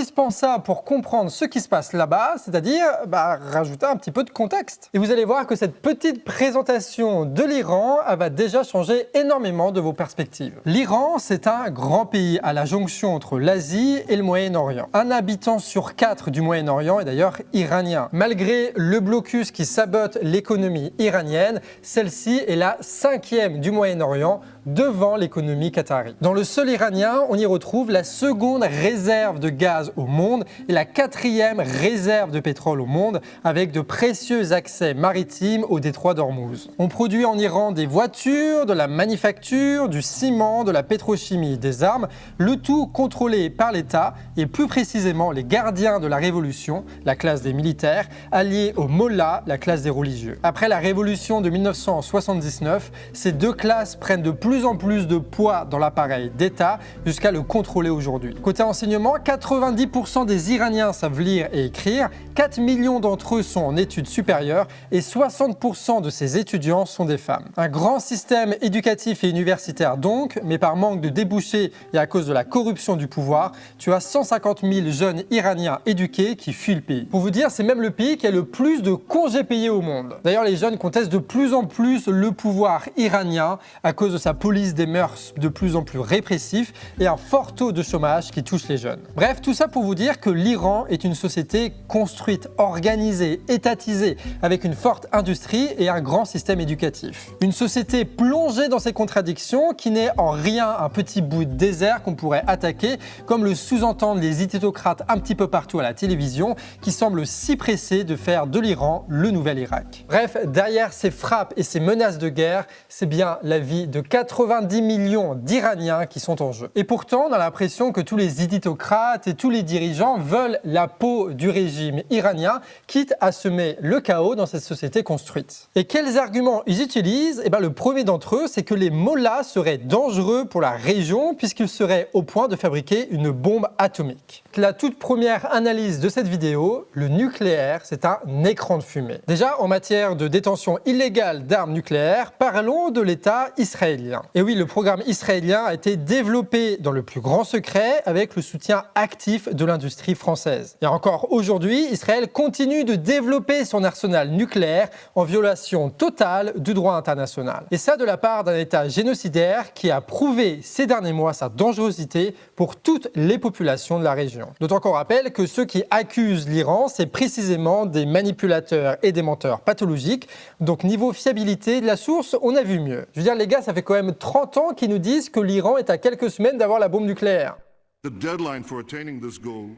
indispensable pour comprendre ce qui se passe là-bas, c'est-à-dire rajouter un petit peu de contexte. Et vous allez voir que cette petite présentation de l'Iran va déjà changer énormément de vos perspectives. L'Iran, c'est un grand pays à la jonction entre l'Asie et le Moyen-Orient. Un habitant sur 4 du Moyen-Orient est d'ailleurs iranien. Malgré le blocus qui sabote l'économie iranienne, celle-ci est la 5e du Moyen-Orient devant l'économie qatari. Dans le sol iranien, on y retrouve la seconde réserve de gaz au monde et la 4e réserve de pétrole au monde, avec de précieux accès maritimes au détroit d'Ormuz. On produit en Iran des voitures, de la manufacture, du ciment, de la pétrochimie, des armes, le tout contrôlé par l'État et plus précisément les gardiens de la révolution, la classe des militaires, alliés aux mollahs, la classe des religieux. Après la révolution de 1979, ces deux classes prennent de plus en plus de poids dans l'appareil d'État jusqu'à le contrôler aujourd'hui. Côté enseignement, 90% des Iraniens savent lire et écrire, 4 millions d'entre eux sont en études supérieures et 60% de ces étudiants sont des femmes. Un grand système éducatif et universitaire donc, mais par manque de débouchés et à cause de la corruption du pouvoir, tu as 150 000 jeunes Iraniens éduqués qui fuient le pays. Pour vous dire, c'est même le pays qui a le plus de congés payés au monde. D'ailleurs, les jeunes contestent de plus en plus le pouvoir iranien à cause de sa police des mœurs de plus en plus répressif et un fort taux de chômage qui touche les jeunes. Bref, tout ça pour vous dire que l'Iran est une société construite, organisée, étatisée, avec une forte industrie et un grand système éducatif. Une société plongée dans ses contradictions qui n'est en rien un petit bout de désert qu'on pourrait attaquer, comme le sous-entendent les idéocrates un petit peu partout à la télévision, qui semblent si pressés de faire de l'Iran le nouvel Irak. Bref, derrière ces frappes et ces menaces de guerre, c'est bien la vie de 90 millions d'Iraniens qui sont en jeu. Et pourtant, on a l'impression que tous les idéocrates et tous les dirigeants veulent la peau du régime iranien, quitte à semer le chaos dans cette société construite. Et quels arguments ils utilisent? Le premier d'entre eux, c'est que les mollahs seraient dangereux pour la région puisqu'ils seraient au point de fabriquer une bombe atomique. La toute première analyse de cette vidéo, le nucléaire, c'est un écran de fumée. Déjà, en matière de détention illégale d'armes nucléaires, parlons de l'État israélien. Et oui, le programme israélien a été développé dans le plus grand secret avec le soutien actif de l'industrie française. Et encore aujourd'hui, Israël continue de développer son arsenal nucléaire en violation totale du droit international. Et ça de la part d'un État génocidaire qui a prouvé ces derniers mois sa dangerosité pour toutes les populations de la région. D'autant qu'on rappelle que ceux qui accusent l'Iran, c'est précisément des manipulateurs et des menteurs pathologiques. Donc niveau fiabilité de la source, on a vu mieux. Je veux dire les gars, ça fait quand même 30 ans qu'ils nous disent que l'Iran est à quelques semaines d'avoir la bombe nucléaire. The deadline for attaining this goal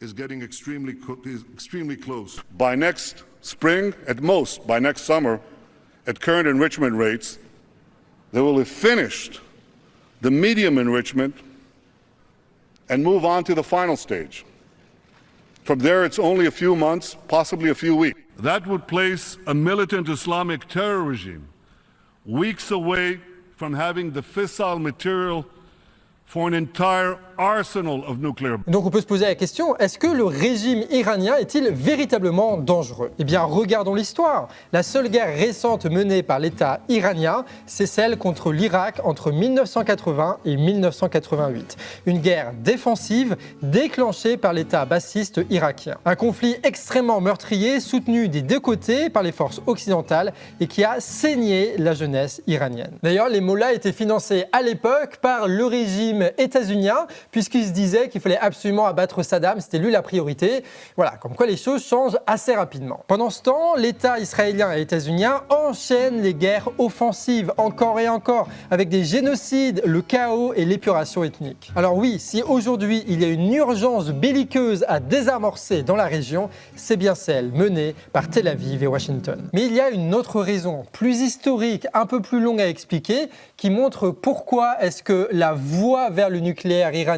is getting extremely close. By next spring, at most by next summer, at current enrichment rates, they will have finished the medium enrichment and move on to the final stage. From there, it's only a few months, possibly a few weeks. That would place a militant Islamic terror regime weeks away from having the fissile material for an entire arsenal of nuclear. Donc on peut se poser la question, est-ce que le régime iranien est-il véritablement dangereux? Eh bien regardons l'histoire. La seule guerre récente menée par l'État iranien, c'est celle contre l'Irak entre 1980 et 1988. Une guerre défensive déclenchée par l'État bassiste irakien. Un conflit extrêmement meurtrier soutenu des deux côtés par les forces occidentales et qui a saigné la jeunesse iranienne. D'ailleurs les mollahs étaient financés à l'époque par le régime états-unien puisqu'il se disait qu'il fallait absolument abattre Saddam, c'était lui la priorité. Voilà, comme quoi les choses changent assez rapidement. Pendant ce temps, l'État israélien et états-unien enchaînent les guerres offensives encore et encore, avec des génocides, le chaos et l'épuration ethnique. Alors oui, si aujourd'hui il y a une urgence belliqueuse à désamorcer dans la région, c'est bien celle menée par Tel Aviv et Washington. Mais il y a une autre raison, plus historique, un peu plus longue à expliquer, qui montre pourquoi est-ce que la voie vers le nucléaire iranien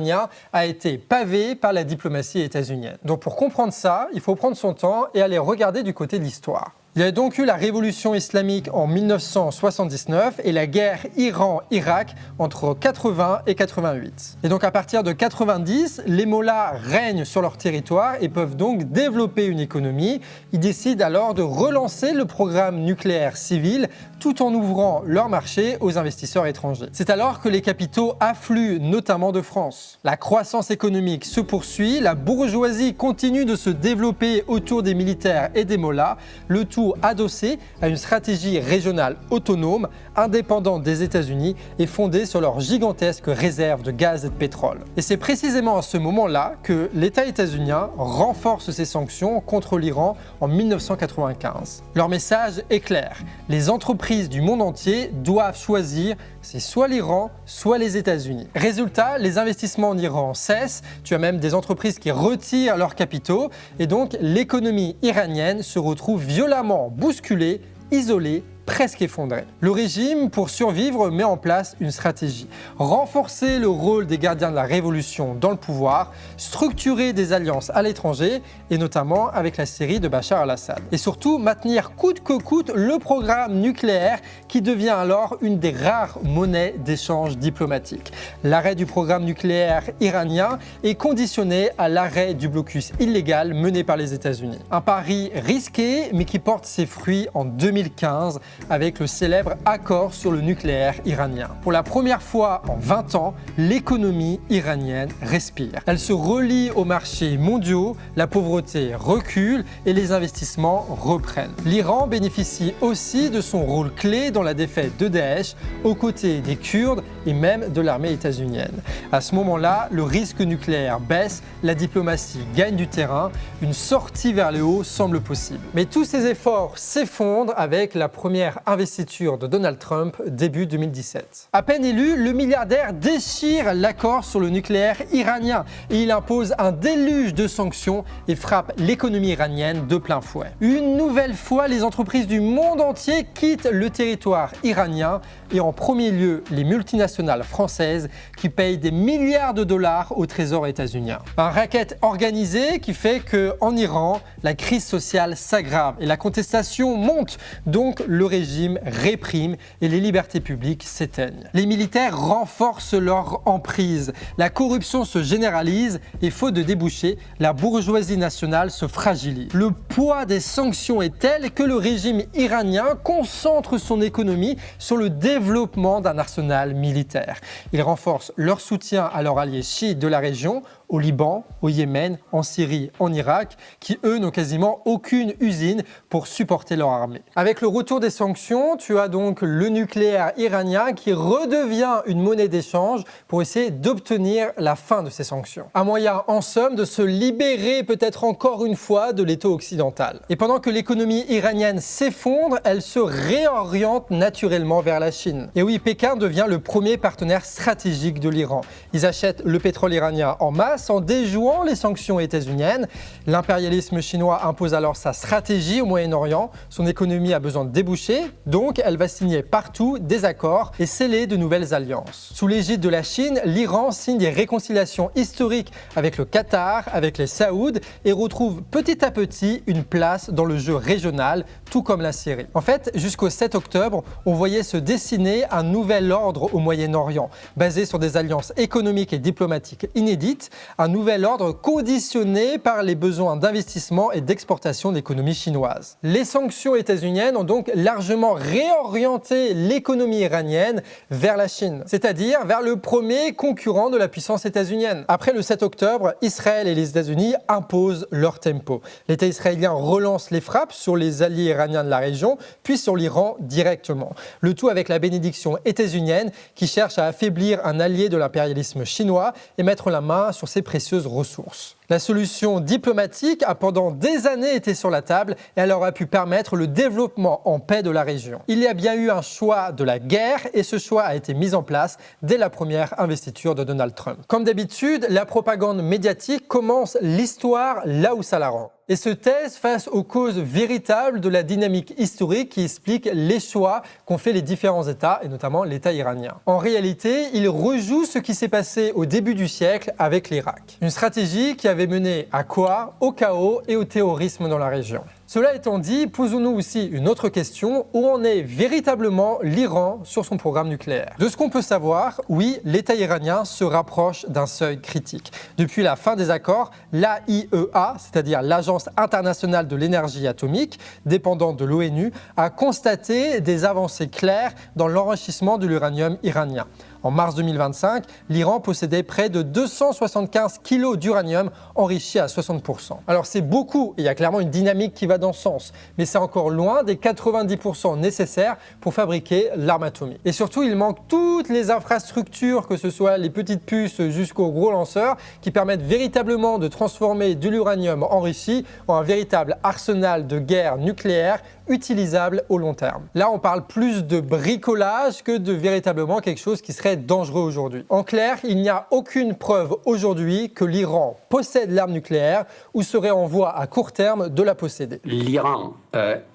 a été pavée par la diplomatie états-unienne. Donc pour comprendre ça, il faut prendre son temps et aller regarder du côté de l'histoire. Il y a donc eu la révolution islamique en 1979 et la guerre Iran-Irak entre 80 et 88. Et donc à partir de 90, les mollahs règnent sur leur territoire et peuvent donc développer une économie. Ils décident alors de relancer le programme nucléaire civil tout en ouvrant leur marché aux investisseurs étrangers. C'est alors que les capitaux affluent, notamment de France. La croissance économique se poursuit, la bourgeoisie continue de se développer autour des militaires et des mollahs, le tout adossé à une stratégie régionale autonome, indépendante des États-Unis et fondée sur leurs gigantesques réserves de gaz et de pétrole. Et c'est précisément à ce moment-là que l'État états-unien renforce ses sanctions contre l'Iran en 1995. Leur message est clair, les entreprises du monde entier doivent choisir, c'est soit l'Iran, soit les États-Unis. Résultat, les investissements en Iran cessent, tu as même des entreprises qui retirent leurs capitaux et donc l'économie iranienne se retrouve violemment bousculée, isolée, presque effondré. Le régime, pour survivre, met en place une stratégie. Renforcer le rôle des gardiens de la révolution dans le pouvoir, structurer des alliances à l'étranger, et notamment avec la Syrie de Bachar al-Assad. Et surtout, maintenir coûte que coûte le programme nucléaire qui devient alors une des rares monnaies d'échange diplomatique. L'arrêt du programme nucléaire iranien est conditionné à l'arrêt du blocus illégal mené par les États-Unis. Un pari risqué, mais qui porte ses fruits en 2015, avec le célèbre accord sur le nucléaire iranien. Pour la première fois en 20 ans, l'économie iranienne respire. Elle se relie aux marchés mondiaux, la pauvreté recule et les investissements reprennent. L'Iran bénéficie aussi de son rôle clé dans la défaite de Daesh, aux côtés des Kurdes et même de l'armée états-unienne. À ce moment-là, le risque nucléaire baisse, la diplomatie gagne du terrain, une sortie vers le haut semble possible. Mais tous ces efforts s'effondrent avec la première investiture de Donald Trump début 2017. À peine élu, le milliardaire déchire l'accord sur le nucléaire iranien et il impose un déluge de sanctions et frappe l'économie iranienne de plein fouet. Une nouvelle fois, les entreprises du monde entier quittent le territoire iranien et en premier lieu les multinationales françaises qui payent des milliards de dollars au trésor états-unien. Un racket organisé qui fait qu'en Iran, la crise sociale s'aggrave et la contestation monte, donc le régime réprime et les libertés publiques s'éteignent. Les militaires renforcent leur emprise, la corruption se généralise et faute de débouchés, la bourgeoisie nationale se fragilise. Le poids des sanctions est tel que le régime iranien concentre son économie sur le développement d'un arsenal militaire. Ils renforcent leur soutien à leurs alliés chiites de la région, au Liban, au Yémen, en Syrie, en Irak, qui eux n'ont quasiment aucune usine pour supporter leur armée. Avec le retour des sanctions, tu as donc le nucléaire iranien qui redevient une monnaie d'échange pour essayer d'obtenir la fin de ces sanctions. Un moyen en somme de se libérer peut-être encore une fois de l'étau occidental. Et pendant que l'économie iranienne s'effondre, elle se réoriente naturellement vers la Chine. Et oui, Pékin devient le premier partenaire stratégique de l'Iran. Ils achètent le pétrole iranien en masse en déjouant les sanctions états-uniennes. L'impérialisme chinois impose alors sa stratégie au Moyen-Orient. Son économie a besoin de débouchés, donc elle va signer partout des accords et sceller de nouvelles alliances. Sous l'égide de la Chine, l'Iran signe des réconciliations historiques avec le Qatar, avec les Saouds et retrouve petit à petit une place dans le jeu régional, tout comme la Syrie. En fait, jusqu'au 7 octobre, on voyait se dessiner un nouvel ordre au Moyen-Orient, basé sur des alliances économiques et diplomatiques inédites, un nouvel ordre conditionné par les besoins d'investissement et d'exportation de l'économie chinoise. Les sanctions états-uniennes ont donc largement réorienté l'économie iranienne vers la Chine, c'est-à-dire vers le premier concurrent de la puissance états-unienne. Après le 7 octobre, Israël et les États-Unis imposent leur tempo. L'État israélien relance les frappes sur les alliés iraniens de la région, puis sur l'Iran directement. Le tout avec la bénédiction états-unienne qui cherche à affaiblir un allié de l'impérialisme chinois et mettre la main sur ses précieuses ressources. La solution diplomatique a pendant des années été sur la table et elle aura pu permettre le développement en paix de la région. Il y a bien eu un choix de la guerre et ce choix a été mis en place dès la première investiture de Donald Trump. Comme d'habitude, la propagande médiatique commence l'histoire là où ça l'arrange et se taise face aux causes véritables de la dynamique historique qui explique les choix qu'ont fait les différents États et notamment l'État iranien. En réalité, il rejoue ce qui s'est passé au début du siècle avec l'Irak. Une stratégie qui avait mené à quoi? Au chaos et au terrorisme dans la région. Cela étant dit, posons-nous aussi une autre question, où en est véritablement l'Iran sur son programme nucléaire? De ce qu'on peut savoir, oui, l'État iranien se rapproche d'un seuil critique. Depuis la fin des accords, l'AIEA, c'est-à-dire l'Agence internationale de l'énergie atomique, dépendante de l'ONU, a constaté des avancées claires dans l'enrichissement de l'uranium iranien. En mars 2025, l'Iran possédait près de 275 kg d'uranium enrichi à 60%. Alors c'est beaucoup, et il y a clairement une dynamique qui va dans ce sens, mais c'est encore loin des 90% nécessaires pour fabriquer l'arme atomique. Et surtout, il manque toutes les infrastructures, que ce soit les petites puces jusqu'aux gros lanceurs, qui permettent véritablement de transformer de l'uranium enrichi en un véritable arsenal de guerre nucléaire utilisable au long terme. Là, on parle plus de bricolage que de véritablement quelque chose qui serait dangereux aujourd'hui. En clair, il n'y a aucune preuve aujourd'hui que l'Iran possède l'arme nucléaire ou serait en voie à court terme de la posséder. L'Iran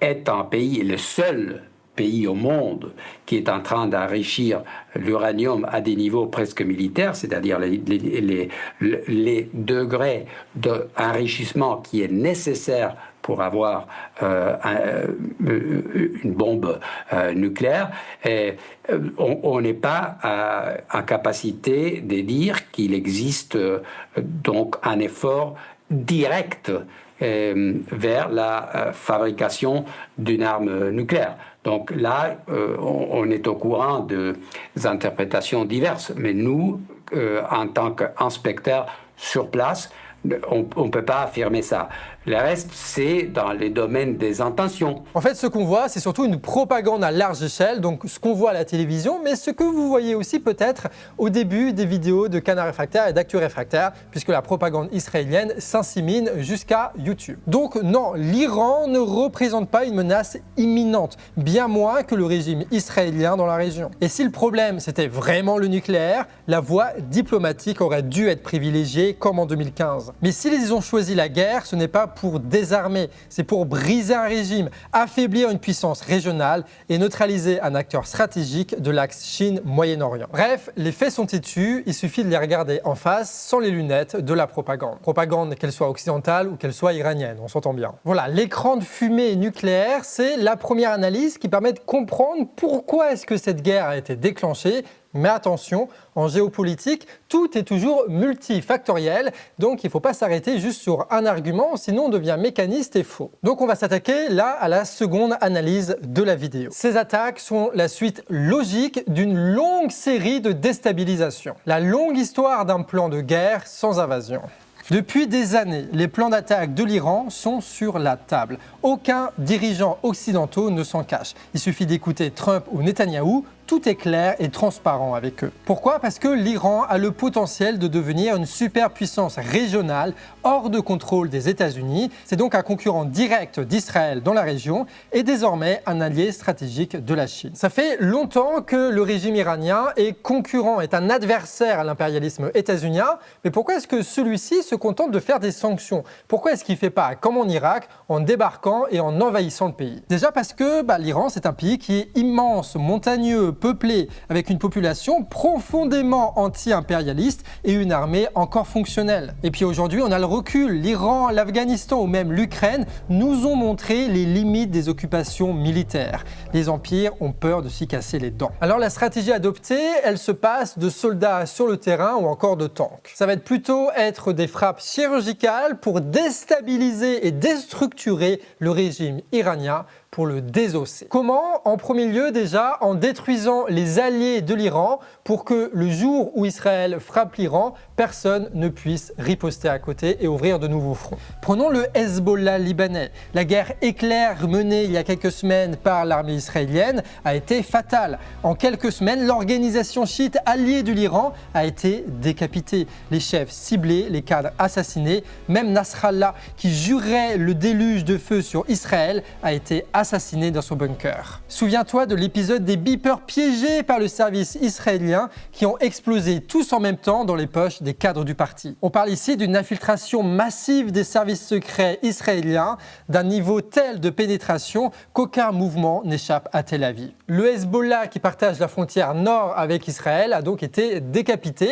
est un pays, le seul pays au monde qui est en train d'enrichir l'uranium à des niveaux presque militaires, c'est-à-dire les degrés d'enrichissement qui est nécessaire pour avoir une bombe nucléaire. Et on n'est pas en capacité de dire qu'il existe donc un effort direct vers la fabrication d'une arme nucléaire. Donc là, on est au courant des interprétations diverses, mais nous, en tant qu'inspecteurs sur place, on ne peut pas affirmer ça. Le reste, c'est dans les domaines des intentions. En fait, ce qu'on voit, c'est surtout une propagande à large échelle, donc ce qu'on voit à la télévision, mais ce que vous voyez aussi peut-être au début des vidéos de Canard Réfractaire et d'Actu Réfractaire, puisque la propagande israélienne s'insémine jusqu'à YouTube. Donc non, l'Iran ne représente pas une menace imminente, bien moins que le régime israélien dans la région. Et si le problème, c'était vraiment le nucléaire, la voie diplomatique aurait dû être privilégiée comme en 2015. Mais s'ils ont choisi la guerre, ce n'est pas pour désarmer, c'est pour briser un régime, affaiblir une puissance régionale et neutraliser un acteur stratégique de l'axe Chine-Moyen-Orient. Bref, les faits sont têtus, il suffit de les regarder en face sans les lunettes de la propagande. Propagande qu'elle soit occidentale ou qu'elle soit iranienne, on s'entend bien. Voilà, l'écran de fumée nucléaire, c'est la première analyse qui permet de comprendre pourquoi est-ce que cette guerre a été déclenchée. Mais attention, en géopolitique, tout est toujours multifactoriel, donc il ne faut pas s'arrêter juste sur un argument, sinon on devient mécaniste et faux. Donc on va s'attaquer là à la seconde analyse de la vidéo. Ces attaques sont la suite logique d'une longue série de déstabilisations. La longue histoire d'un plan de guerre sans invasion. Depuis des années, les plans d'attaque de l'Iran sont sur la table. Aucun dirigeant occidental ne s'en cache. Il suffit d'écouter Trump ou Netanyahou, tout est clair et transparent avec eux. Pourquoi? Parce que l'Iran a le potentiel de devenir une superpuissance régionale hors de contrôle des États-Unis. C'est donc un concurrent direct d'Israël dans la région et désormais un allié stratégique de la Chine. Ça fait longtemps que le régime iranien est concurrent, est un adversaire à l'impérialisme états-unien. Mais pourquoi est-ce que celui-ci se contente de faire des sanctions? Pourquoi est-ce qu'il ne fait pas comme en Irak en débarquant et en envahissant le pays? Déjà parce que l'Iran, c'est un pays qui est immense, montagneux, peuplé, avec une population profondément anti-impérialiste et une armée encore fonctionnelle. Et puis aujourd'hui, on a le recul. L'Iran, l'Afghanistan ou même l'Ukraine nous ont montré les limites des occupations militaires. Les empires ont peur de s'y casser les dents. Alors la stratégie adoptée, elle se passe de soldats sur le terrain ou encore de tanks. Ça va plutôt être des frappes chirurgicales pour déstabiliser et déstructurer le régime iranien, pour le désosser. Comment? En premier lieu déjà en détruisant les alliés de l'Iran pour que le jour où Israël frappe l'Iran, personne ne puisse riposter à côté et ouvrir de nouveaux fronts. Prenons le Hezbollah libanais. La guerre éclair menée il y a quelques semaines par l'armée israélienne a été fatale. En quelques semaines, l'organisation chiite alliée de l'Iran a été décapitée. Les chefs ciblés, les cadres assassinés, même Nasrallah qui jurait le déluge de feu sur Israël a été assassiné assassiné dans son bunker. Souviens-toi de l'épisode des beepers piégés par le service israélien qui ont explosé tous en même temps dans les poches des cadres du parti. On parle ici d'une infiltration massive des services secrets israéliens d'un niveau tel de pénétration qu'aucun mouvement n'échappe à Tel Aviv. Le Hezbollah, qui partage la frontière nord avec Israël, a donc été décapité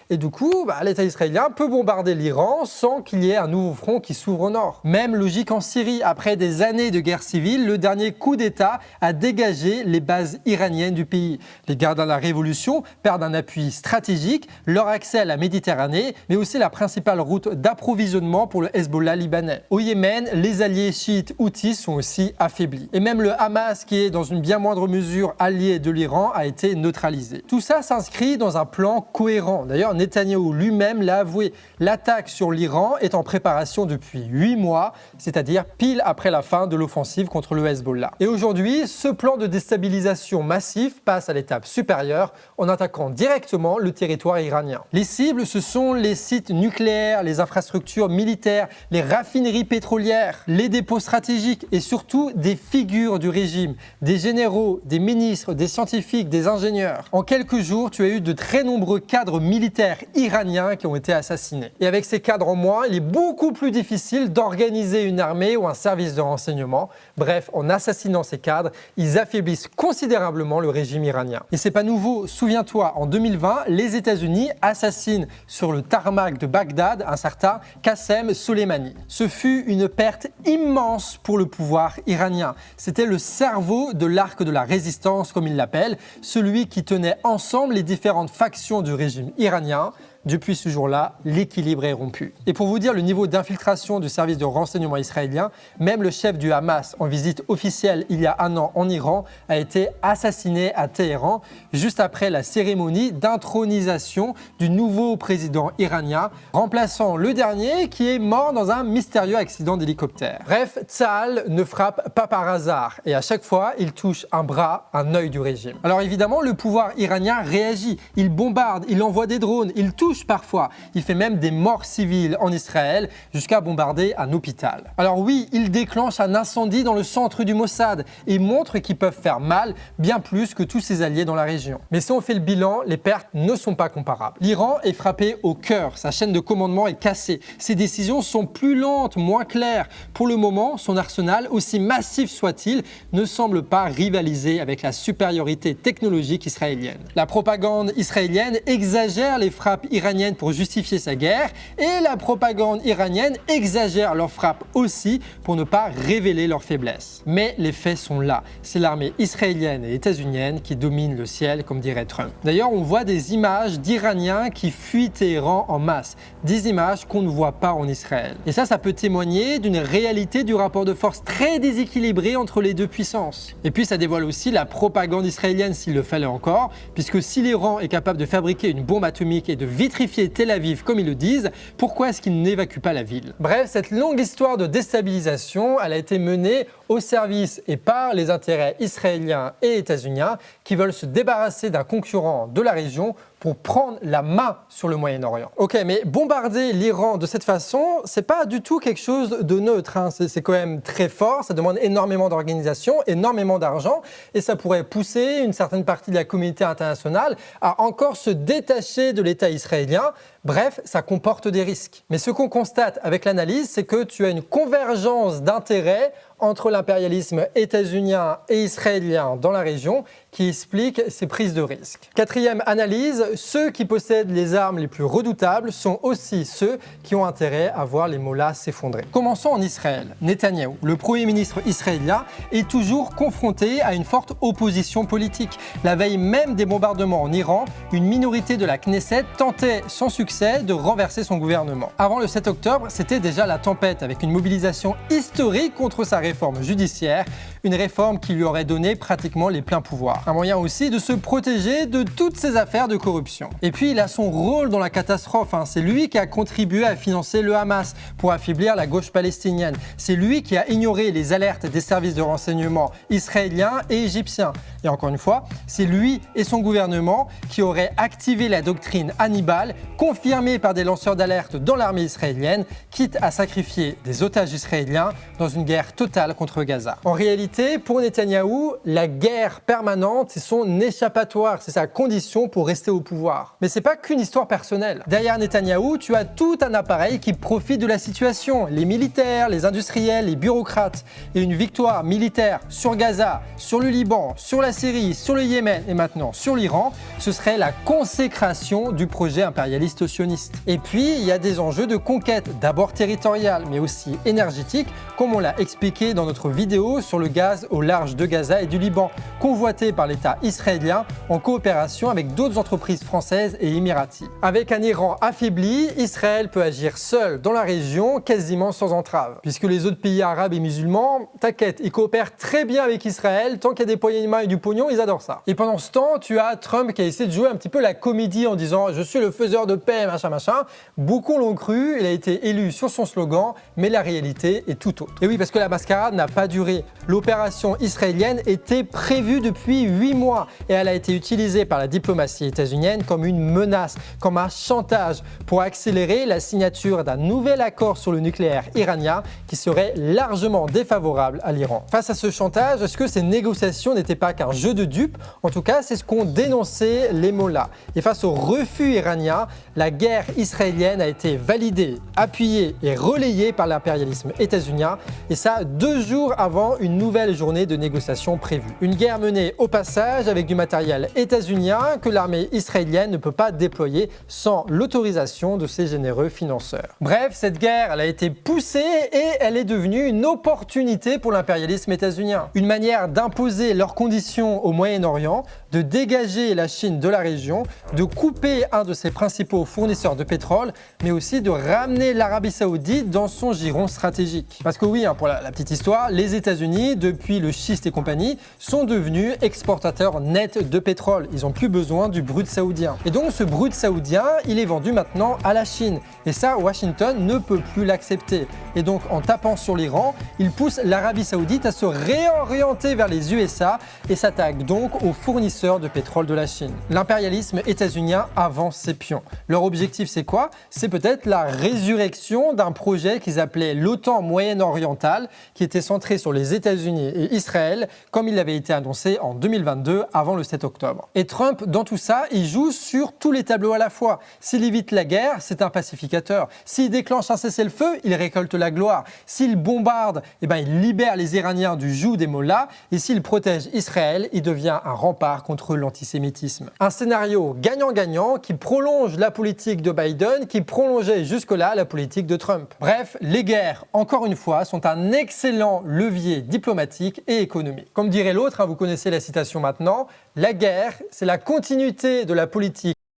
et du coup, l'État israélien peut bombarder l'Iran sans qu'il y ait un nouveau front qui s'ouvre au nord. Même logique en Syrie. Après des années de guerre civile, le dernier coup d'État a dégagé les bases iraniennes du pays. Les gardiens de la révolution perdent un appui stratégique, leur accès à la Méditerranée, mais aussi la principale route d'approvisionnement pour le Hezbollah libanais. Au Yémen, les alliés chiites houthis sont aussi affaiblis. Et même le Hamas, qui est dans une bien moindre mesure allié de l'Iran, a été neutralisé. Tout ça s'inscrit dans un plan cohérent. D'ailleurs, Netanyahou lui-même l'a avoué. L'attaque sur l'Iran est en préparation depuis 8 mois, c'est-à-dire pile après la fin de l'offensive contre le Hezbollah. Et aujourd'hui, ce plan de déstabilisation massif passe à l'étape supérieure en attaquant directement le territoire iranien. Les cibles, ce sont les sites nucléaires, les infrastructures militaires, les raffineries pétrolières, les dépôts stratégiques et surtout des figures du régime, des généraux, des ministres, des scientifiques, des ingénieurs. En quelques jours, tu as eu de très nombreux cadres militaires iraniens qui ont été assassinés. Et avec ces cadres en moins, il est beaucoup plus difficile d'organiser une armée ou un service de renseignement. Bref, en assassinant ces cadres, ils affaiblissent considérablement le régime iranien. Et c'est pas nouveau, souviens-toi, en 2020, les États-Unis assassinent sur le tarmac de Bagdad un certain Qassem Soleimani. Ce fut une perte immense pour le pouvoir iranien. C'était le cerveau de l'arc de la résistance, comme il l'appelle, celui qui tenait ensemble les différentes factions du régime iranien. Depuis ce jour-là, l'équilibre est rompu. Et pour vous dire le niveau d'infiltration du service de renseignement israélien, même le chef du Hamas, en visite officielle il y a 1 an en Iran, a été assassiné à Téhéran, juste après la cérémonie d'intronisation du nouveau président iranien, remplaçant le dernier qui est mort dans un mystérieux accident d'hélicoptère. Bref, Tsahal ne frappe pas par hasard, et à chaque fois, il touche un bras, un œil du régime. Alors évidemment, le pouvoir iranien réagit, il bombarde, il envoie des drones, il touche parfois. Il fait même des morts civiles en Israël jusqu'à bombarder un hôpital. Alors oui, il déclenche un incendie dans le centre du Mossad et montre qu'ils peuvent faire mal bien plus que tous ses alliés dans la région. Mais si on fait le bilan, les pertes ne sont pas comparables. L'Iran est frappé au cœur, sa chaîne de commandement est cassée. Ses décisions sont plus lentes, moins claires. Pour le moment, son arsenal, aussi massif soit-il, ne semble pas rivaliser avec la supériorité technologique israélienne. La propagande israélienne exagère les frappes iranienne pour justifier sa guerre et la propagande iranienne exagère leurs frappes aussi pour ne pas révéler leurs faiblesses. Mais les faits sont là. C'est l'armée israélienne et états-unienne qui domine le ciel, comme dirait Trump. D'ailleurs, on voit des images d'Iraniens qui fuient Téhéran en masse. Des images qu'on ne voit pas en Israël. Et ça peut témoigner d'une réalité du rapport de force très déséquilibré entre les deux puissances. Et puis ça dévoile aussi la propagande israélienne s'il le fallait encore, puisque si l'Iran est capable de fabriquer une bombe atomique et de vitrifier Tel Aviv comme ils le disent, pourquoi est-ce qu'ils n'évacuent pas la ville? Bref, cette longue histoire de déstabilisation, elle a été menée au service et par les intérêts israéliens et états-uniens qui veulent se débarrasser d'un concurrent de la région pour prendre la main sur le Moyen-Orient. Ok, mais bombarder l'Iran de cette façon, c'est pas du tout quelque chose de neutre. C'est quand même très fort, ça demande énormément d'organisation, énormément d'argent, et ça pourrait pousser une certaine partie de la communauté internationale à encore se détacher de l'État israélien. Bref, ça comporte des risques. Mais ce qu'on constate avec l'analyse, c'est que tu as une convergence d'intérêts entre l'impérialisme états-unien et israélien dans la région qui explique ces prises de risques. Quatrième analyse, ceux qui possèdent les armes les plus redoutables sont aussi ceux qui ont intérêt à voir les mollahs s'effondrer. Commençons en Israël. Netanyahou, le Premier ministre israélien, est toujours confronté à une forte opposition politique. La veille même des bombardements en Iran, une minorité de la Knesset tentait sans succès de renverser son gouvernement. Avant le 7 octobre, c'était déjà la tempête avec une mobilisation historique contre sa réforme judiciaire, une réforme qui lui aurait donné pratiquement les pleins pouvoirs. Un moyen aussi de se protéger de toutes ces affaires de corruption. Et puis il a son rôle dans la catastrophe, c'est lui qui a contribué à financer le Hamas pour affaiblir la gauche palestinienne. C'est lui qui a ignoré les alertes des services de renseignement israéliens et égyptiens. Et encore une fois, c'est lui et son gouvernement qui auraient activé la doctrine Hannibal, confirmée par des lanceurs d'alerte dans l'armée israélienne, quitte à sacrifier des otages israéliens dans une guerre totale brutale contre Gaza. En réalité, pour Netanyahou, la guerre permanente, c'est son échappatoire, c'est sa condition pour rester au pouvoir. Mais c'est pas qu'une histoire personnelle. Derrière Netanyahou, tu as tout un appareil qui profite de la situation. Les militaires, les industriels, les bureaucrates. Et une victoire militaire sur Gaza, sur le Liban, sur la Syrie, sur le Yémen et maintenant sur l'Iran, ce serait la consécration du projet impérialiste sioniste. Et puis, il y a des enjeux de conquête, d'abord territoriale, mais aussi énergétique, comme on l'a expliqué dans notre vidéo sur le gaz au large de Gaza et du Liban, convoité par l'État israélien en coopération avec d'autres entreprises françaises et émiraties. Avec un Iran affaibli, Israël peut agir seul dans la région, quasiment sans entrave. Puisque les autres pays arabes et musulmans, t'inquiète, ils coopèrent très bien avec Israël, tant qu'il y a des poignées de main et du pognon, ils adorent ça. Et pendant ce temps, tu as Trump qui a essayé de jouer un petit peu la comédie en disant « je suis le faiseur de paix, machin, machin ». Beaucoup l'ont cru, il a été élu sur son slogan, mais la réalité est tout autre. Et oui, parce que la mascarade n'a pas duré. L'opération israélienne était prévue depuis 8 mois et elle a été utilisée par la diplomatie états-unienne comme une menace, comme un chantage pour accélérer la signature d'un nouvel accord sur le nucléaire iranien qui serait largement défavorable à l'Iran. Face à ce chantage, est-ce que ces négociations n'étaient pas qu'un jeu de dupes? En tout cas, c'est ce qu'ont dénoncé les mollahs. Et face au refus iranien, la guerre israélienne a été validée, appuyée et relayée par l'impérialisme états-unien, et ça 2 jours avant une nouvelle journée de négociations prévue. Une guerre menée au passage avec du matériel états-unien que l'armée israélienne ne peut pas déployer sans l'autorisation de ses généreux financeurs. Bref, cette guerre, elle a été poussée et elle est devenue une opportunité pour l'impérialisme états-unien. Une manière d'imposer leurs conditions au Moyen-Orient, de dégager la Chine de la région, de couper un de ses principaux fournisseurs de pétrole, mais aussi de ramener l'Arabie Saoudite dans son giron stratégique. Parce que oui, pour la petite histoire, les États-Unis, depuis le schiste et compagnie, sont devenus exportateurs nets de pétrole. Ils n'ont plus besoin du brut saoudien. Et donc ce brut saoudien, il est vendu maintenant à la Chine. Et ça, Washington ne peut plus l'accepter. Et donc en tapant sur l'Iran, il pousse l'Arabie Saoudite à se réorienter vers les USA et s'attaque donc aux fournisseurs de pétrole de la Chine. L'impérialisme états-unien avance ses pions. Leur objectif, c'est quoi? C'est peut-être la résurrection d'un projet qu'ils appelaient l'OTAN moyen-orientale, qui était centré sur les États-Unis et Israël, comme il avait été annoncé en 2022 avant le 7 octobre. Et Trump, dans tout ça, il joue sur tous les tableaux à la fois. S'il évite la guerre, c'est un pacificateur. S'il déclenche un cessez-le-feu, il récolte la gloire. S'il bombarde, il libère les Iraniens du joug des mollahs. Et s'il protège Israël, il devient un rempart contre l'antisémitisme. Un scénario gagnant-gagnant qui prolonge la politique de Biden, qui prolongeait jusque-là la politique de Trump. Bref, les guerres, encore une fois, sont un excellent levier diplomatique et économique. Comme dirait l'autre, vous connaissez la citation maintenant, la guerre, c'est la continuité de la politique